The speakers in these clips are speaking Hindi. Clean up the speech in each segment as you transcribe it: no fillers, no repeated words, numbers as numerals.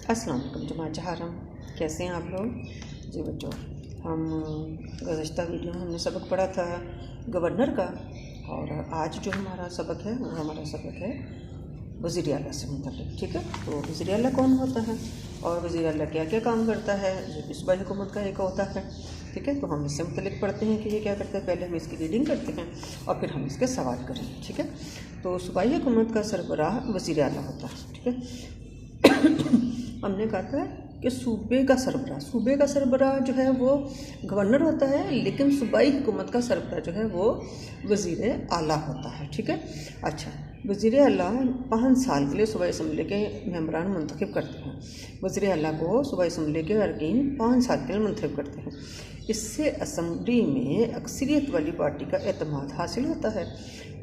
अस्सलाम वालेकुम जमात जहारम, कैसे हैं आप लोग जी बच्चों। हम गुज़श्ता वीडियो में हमने सबक पढ़ा था गवर्नर का, और आज जो हमारा सबक है वो हमारा सबक है वज़ीर आला से मुतल्लिक़। ठीक है, तो वज़ीर आला कौन होता है और वज़ीर आला क्या क्या काम करता है, ये भी सूबाई हुकूमत का एक होता है। ठीक है, तो हम इससे मुतल्लिक़ पढ़ते हैं कि ये क्या करते हैं। पहले हम इसकी रीडिंग करते हैं और फिर हम इसके सवाल करेंगे। ठीक है, तो सूबाई हुकूमत का सरबराह वज़ीर आला होता है। ठीक है, हमने कहा था कि सूबे का सरबराह जो है वो गवर्नर होता है, लेकिन सूबाई हुकूमत का सरबराह जो है वो वज़ीर आला होता है। ठीक है, अच्छा, वज़ीर आला 5 साल के लिए सूबाई असम्बली के मेंबरान मुंतखब करते हैं। वज़ीर आला को सूबाई असम्बली के अरकान 5 साल के लिए मुंतखब करते हैं। इससे असम्बली में अक्सरियत वाली पार्टी का एतमाद हासिल होता है।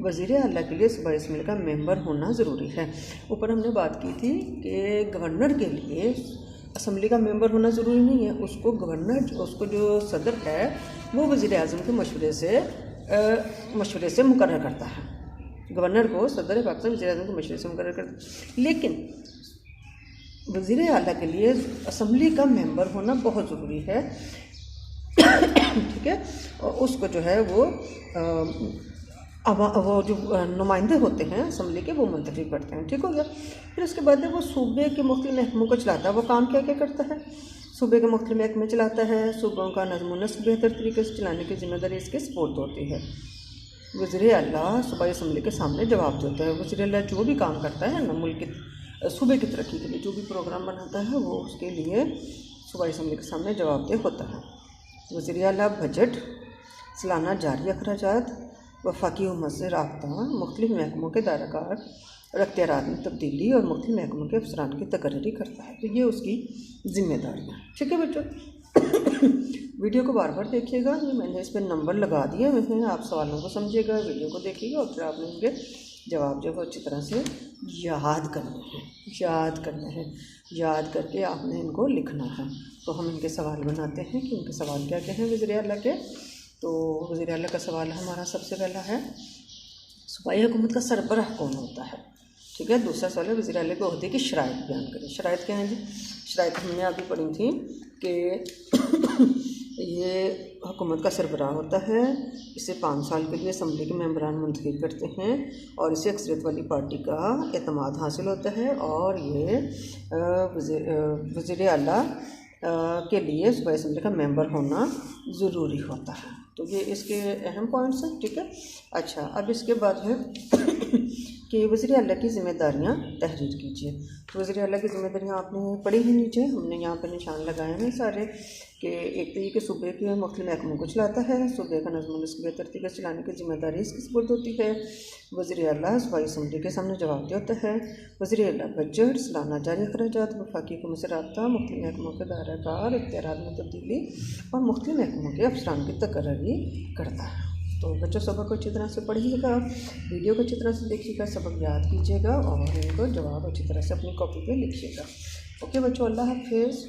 वज़ीर आला के लिए सूबाई असम्बली का मेंबर होना ज़रूरी है। ऊपर हमने बात की थी कि गवर्नर के लिए असम्बली का मेंबर होना ज़रूरी नहीं है। उसको जो सदर है वो वज़ीर आज़म के मशवरे से मुकर्रर करता है। गवर्नर को सदर पाकिस्तान वज़ीर आज़म के मशवरे से मुकर्रर करता है, लेकिन वज़ीर आला के लिए असम्बली का मेंबर होना बहुत ज़रूरी है। ठीक है, और उसको जो है वो जो नुमाइंदे होते हैं असम्बली के वो मुंतखब करते हैं। ठीक हो गया। फिर उसके बाद वो सूबे के मुख्तलिफ महकमों को चलाता है। वो काम क्या क्या करता है, सूबे के मुख्तलिफ महकमे चलाता है। सूबों का नज़्म व नस्क बेहतर तरीके से चलाने की जिम्मेदारी इसके सपोर्ट होती है। वज़ीर आला सूबाई असम्बली के सामने जवाब देता है। वज़ीर आला जो भी काम करता है ना, मुल्क के सूबे की तरक्की के लिए जो भी प्रोग्राम बनाता है वो उसके लिए सूबाई असम्बली के सामने जवाबदेह होता है। वज़ीर आला बजट, सालाना जारी अखराजात, वफाकी हुकूमत से राब्ता, मुख्तलिफ महकमों के दायराकार और अख्तियारात में तब्दीली और मुख्तलिफ महकमों के अफसरान की तकर्री करता है। तो ये उसकी जिम्मेदारियाँ। ठीक है बच्चों, वीडियो को बार बार देखिएगा। ये मैंने इस पर नंबर लगा दिए हैं, आप सवालों को समझिएगा, वीडियो को देखिएगा और फिर आपने इनके जवाब जो है अच्छी तरह से याद करने हैं। याद करके आपने इनको लिखना है। तो हम इनके सवाल बनाते हैं कि इनके सवाल क्या क्या हैं वज़ीर आला के। तो वज़ीर आला का सवाल हमारा सबसे पहला है, सूबाई हुकूमत का सरबराह कौन होता है। ठीक है, दूसरा सवाल है, वज़ीर आला के ओहदे की शराइत बयान करें। शराइत क्या हैं जी? शराइत हमने अभी पढ़ी थी कि ये हुकूमत का सरबराह होता है, इसे 5 साल के लिए असम्बली के मेंबरान मुंतखब करते हैं और इसे अक्सरियत वाली पार्टी का एतमाद हासिल होता है, और ये वज़ीर आला के लिए सूबाई असम्बली का मेंबर होना ज़रूरी होता है। तो ये इसके अहम पॉइंट्स हैं। ठीक है, अच्छा, अब इसके बाद है कि वज़ीर आला की ज़िम्मेदारियाँ तहरीर कीजिए। तो वज़ीर आला की ज़िम्मेदारियाँ आपने पढ़ी ही नीचे, हमने यहाँ पर निशान लगाए हैं सारे, कि एक तो ये कि सूबे के मुख्तलिफ महकमों को चलाता है। सूबे का नज़्म व नस्क बेहतर तरीके से चलाने की जिम्मेदारी इसकी सपुर्द होती है। वज़ीर आला सूबाई असम्बली के सामने जवाबदेह होता है। वज़ीर आला बजट, सालाना जारी अखराजात, वफाकी हुकूमत से राब्ता, मुख्तलिफ महकमों के दायराकार, इख्तियारात में तब्दीली और मुख्तलिफ महकमों के अफसरान की तकर्री करता है। तो बच्चों, सबक को अच्छी तरह से पढ़िएगा, वीडियो को अच्छी तरह से देखिएगा, सबक याद कीजिएगा और इनको जवाब अच्छी तरह से अपनी कॉपी पे लिखिएगा। ओके बच्चों, अल्लाह हाफ़िज़।